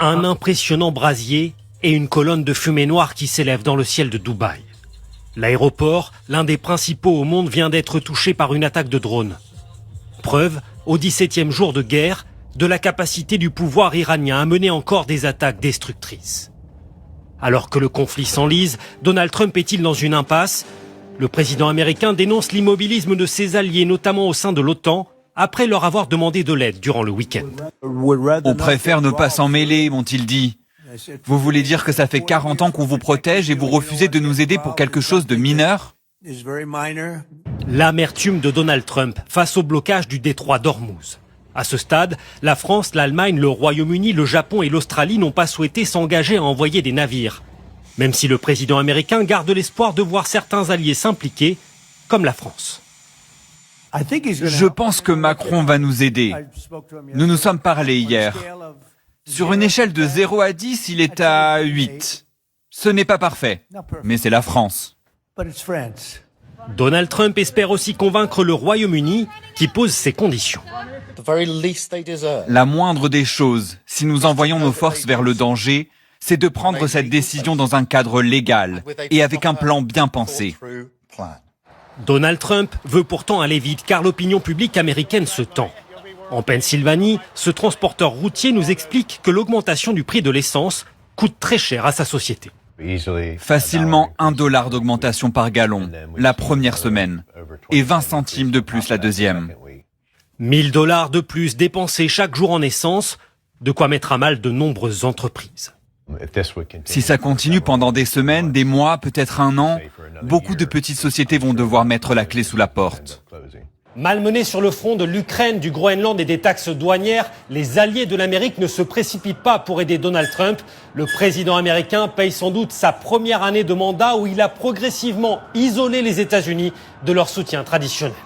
Un impressionnant brasier et une colonne de fumée noire qui s'élève dans le ciel de Dubaï. L'aéroport, l'un des principaux au monde, vient d'être touché par une attaque de drone. Preuve, au 17e jour de guerre, de la capacité du pouvoir iranien à mener encore des attaques destructrices. Alors que le conflit s'enlise, Donald Trump est-il dans une impasse? Le président américain dénonce l'immobilisme de ses alliés, notamment au sein de l'OTAN, après leur avoir demandé de l'aide durant le week-end. On préfère ne pas s'en mêler, m'ont-ils dit. Vous voulez dire que ça fait 40 ans qu'on vous protège et vous refusez de nous aider pour quelque chose de mineur? L'amertume de Donald Trump face au blocage du détroit d'Ormuz. À ce stade, la France, l'Allemagne, le Royaume-Uni, le Japon et l'Australie n'ont pas souhaité s'engager à envoyer des navires. Même si le président américain garde l'espoir de voir certains alliés s'impliquer, comme la France. Je pense que Macron va nous aider. Nous nous sommes parlé hier. Sur une échelle de 0 à 10, il est à 8. Ce n'est pas parfait, mais c'est la France. Donald Trump espère aussi convaincre le Royaume-Uni qui pose ses conditions. La moindre des choses, si nous envoyons nos forces vers le danger, c'est de prendre cette décision dans un cadre légal et avec un plan bien pensé. Donald Trump veut pourtant aller vite car l'opinion publique américaine se tend. En Pennsylvanie, ce transporteur routier nous explique que l'augmentation du prix de l'essence coûte très cher à sa société. Facilement $1 d'augmentation par gallon la première semaine et 20 centimes de plus la deuxième. $1000 de plus dépensés chaque jour en essence, de quoi mettre à mal de nombreuses entreprises. Si ça continue pendant des semaines, des mois, peut-être un an, beaucoup de petites sociétés vont devoir mettre la clé sous la porte. Malmenés sur le front de l'Ukraine, du Groenland et des taxes douanières, les alliés de l'Amérique ne se précipitent pas pour aider Donald Trump. Le président américain paye sans doute sa première année de mandat où il a progressivement isolé les États-Unis de leur soutien traditionnel.